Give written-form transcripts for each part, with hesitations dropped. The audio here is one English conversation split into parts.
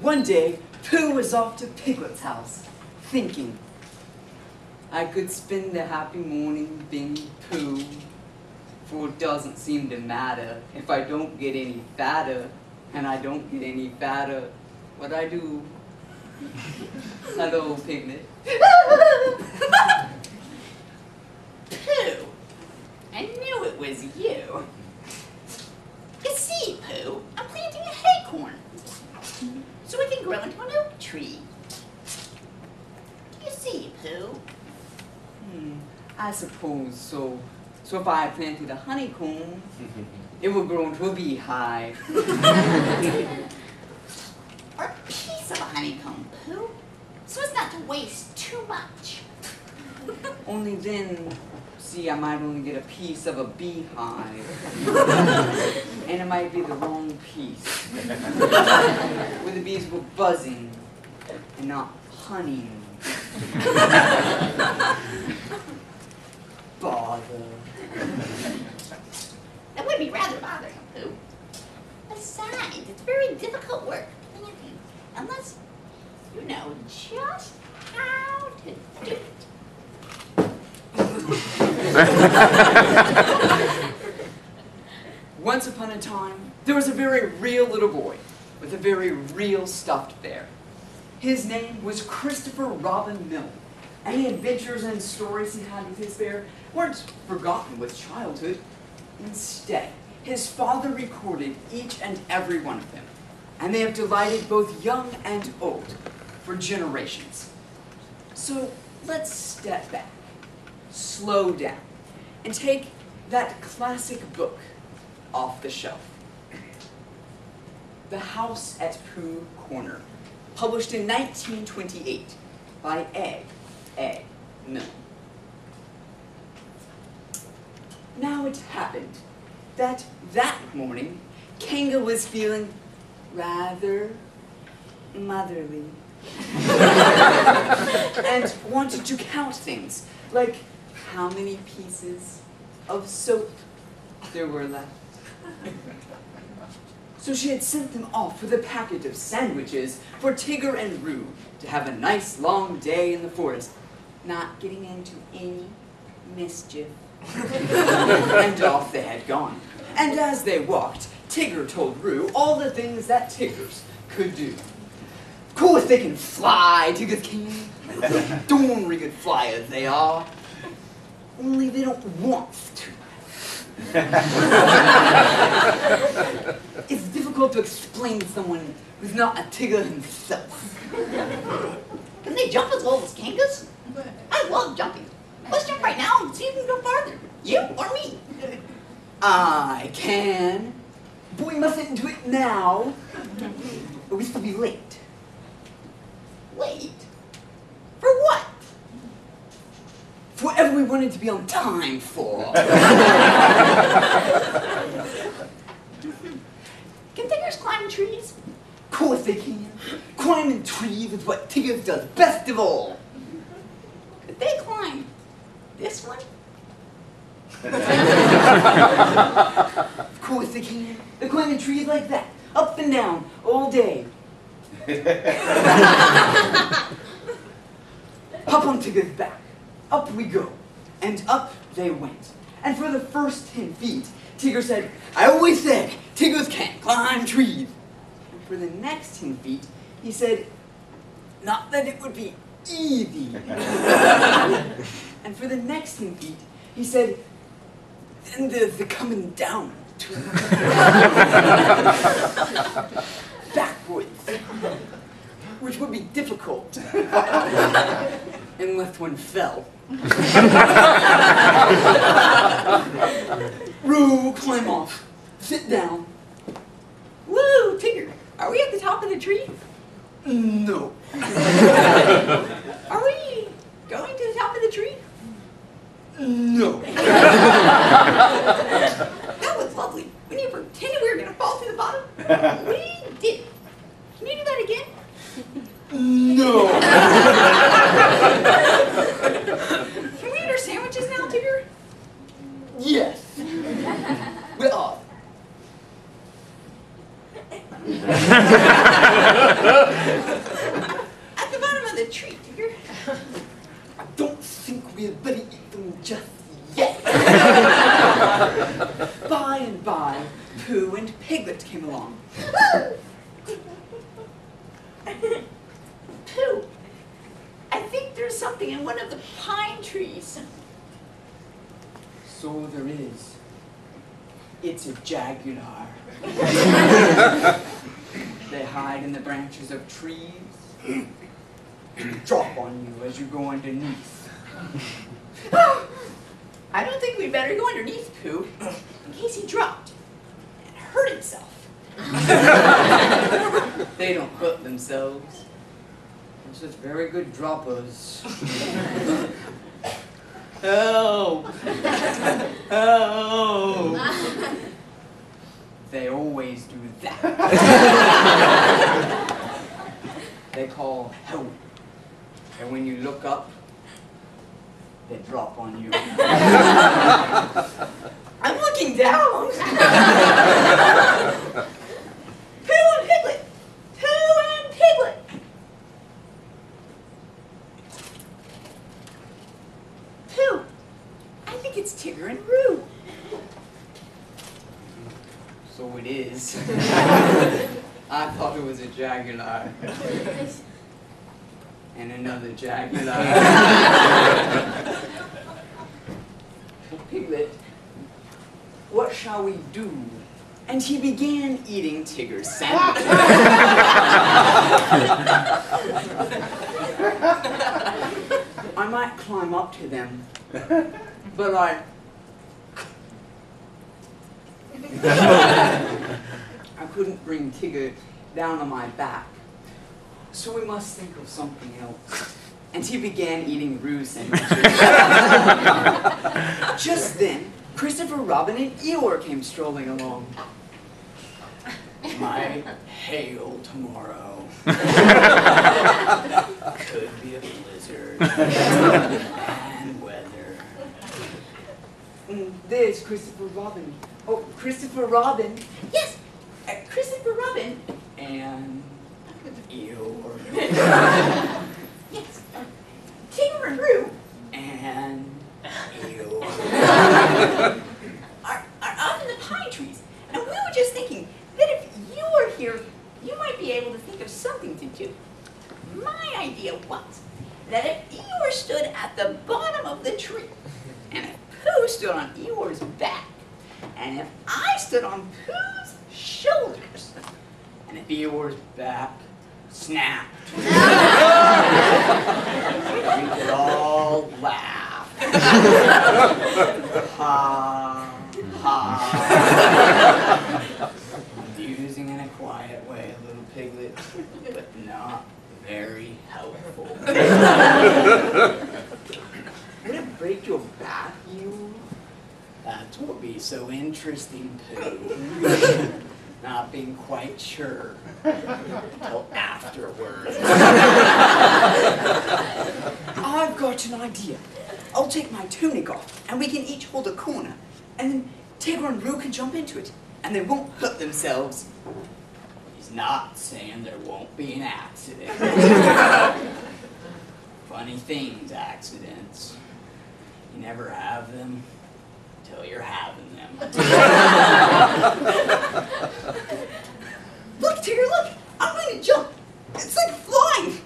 One day, Pooh was off to Piglet's house, thinking, I could spend a happy morning being Pooh, for it doesn't seem to matter if I don't get any fatter, and I don't get any fatter, what I do. Hello, Piglet. Pooh, I knew it was you. You see, Pooh, I'm planting a acorn so it can grow into an oak tree. You see, Pooh? I suppose so. So if I planted a honeycomb, it will grow into a beehive. Or a piece of a honeycomb, Pooh, so as not to waste too much. Only then, see, I might only get a piece of a beehive. And it might be the wrong piece. Where the bees were buzzing and not honeying. Bother. That would be rather bothering, Pooh. Besides, it's very difficult work planting, unless you know just how to do it. Once upon a time, there was a very real little boy with a very real stuffed bear. His name was Christopher Robin Milne, and the adventures and stories he had with his bear weren't forgotten with childhood. Instead, his father recorded each and every one of them, and they have delighted both young and old for generations. So let's step back, slow down, and take that classic book off the shelf. The House at Pooh Corner, published in 1928 by A. Milne. Now it happened that morning, Kanga was feeling rather motherly and wanted to count things, like how many pieces of soap there were left. So she had sent them off with a packet of sandwiches for Tigger and Roo to have a nice long day in the forest, not getting into any mischief. And off they had gone. And as they walked, Tigger told Roo all the things that Tiggers could do. Of course they can fly, Tiggers can. Dornery good flyers they are. Only they don't want to. It's difficult to explain to someone who's not a Tigger himself. Can they jump as well as Kangas? I love jumping. Let's jump right now and see if we can go farther. You or me? I can. But we mustn't do it now, or we will be late. Late? For what? For whatever we wanted to be on time for. Can Tiggers climb trees? Of course they can. Climbing trees is what Tiggers does best of all. Could they climb this one? Of course they can. They're climbing trees like that, up and down, all day. Hop on Tigger's back. Up we go. And up they went. And for the first 10 feet, Tigger said, I always said, Tiggers can't climb trees. And for the next 10 feet, he said, not that it would be easy. And for the next 10 feet, he said, then there's the coming down too. Backwards. Which would be difficult. Unless one fell. Roo, climb off. Sit down. Woo, Tigger, are we at the top of the tree? No. Are we going to the top of the tree? No. That was lovely. When you pretended we were going to fall to the bottom, we did. Can you do that again? No. Can we eat our sandwiches now, Tigger? Yes. We are. At the bottom of the tree, Tigger. I don't think we'd better eat them just yet. By and by, Pooh and Piglet came along. Pooh, I think there's something in one of the pine trees. So there is. It's a jaguar. They hide in the branches of trees, drop on you as you go underneath. I don't think we'd better go underneath Pooh, in case he dropped and hurt himself. They don't hurt themselves. They're just very good droppers. Help! Help! They always do that. They call help. And when you look up, they drop on you. I'm looking down. Pooh and Piglet! Pooh and Piglet! Pooh, I think it's Tigger and Roo. So it is. I thought it was a jaguar. And another jaguar. Piglet, what shall we do? And he began eating Tigger's sandwich. I might climb up to them, but I couldn't bring Tigger down on my back. So we must think of something else. And he began eating Roo sandwiches. Just then, Christopher Robin and Eeyore came strolling along. My hail tomorrow. Could be a blizzard. And weather. There's Christopher Robin. Oh, Christopher Robin. Yes, Christopher Robin. And Eeyore. Yes, Tigger and Roo. And Eeyore. are up in the pine trees. And we were just thinking that if you were here, you might be able to think of something to do. My idea was that if Eeyore stood at the bottom of the tree, and if Pooh stood on Eeyore's back, and if I stood on Pooh's shoulders, and if Eeyore's back snapped, we could all laugh. Ha, ha. Amusing in a quiet way, a little piglet, but not very helpful. Would it break your back, you? That's what would be so interesting, Pooh. Not being quite sure until afterwards. I've got an idea. I'll take my tunic off, and we can each hold a corner, and then Tigger and Roo can jump into it, and they won't hurt themselves. He's not saying there won't be an accident. Funny things, accidents. You never have them until you're having them. Look, Tigger, look! I'm going to jump. It's like flying.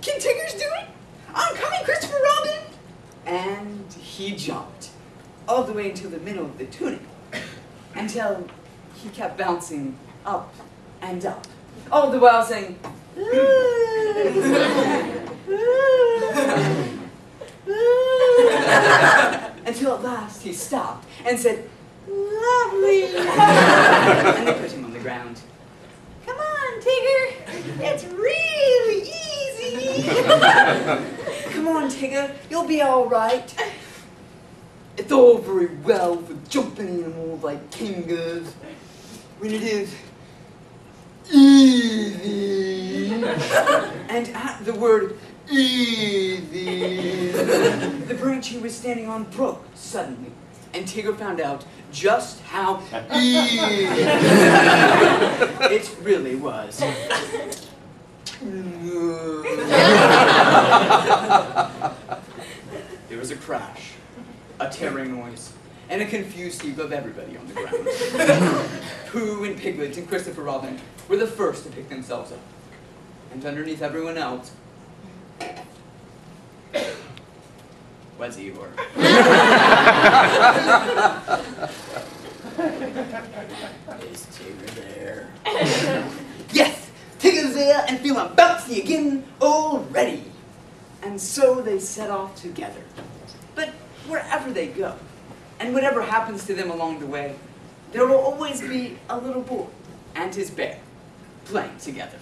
Can Tigger's do it? I'm coming, Christopher Robin. And he jumped all the way into the middle of the tunic until he kept bouncing up and up, all the while saying, until at last he stopped and said, "Lovely." And they put him on the ground. Come on, Tigger. It's really easy. Come on, Tigger. You'll be all right. It's all very well for jumping animals like kangaroos when it is easy. And at the word easy, the branch he was standing on broke suddenly, and Tigger found out just how easy it really was. There was a crash, a tearing noise, and a confused heap of everybody on the ground. Pooh and Piglet and Christopher Robin were the first to pick themselves up. And underneath everyone else was Eeyore. Is Tigger there? Yes! Tigger's there and feeling bouncy again already. And so they set off together. But wherever they go, and whatever happens to them along the way, there will always be a little boy and his bear playing together.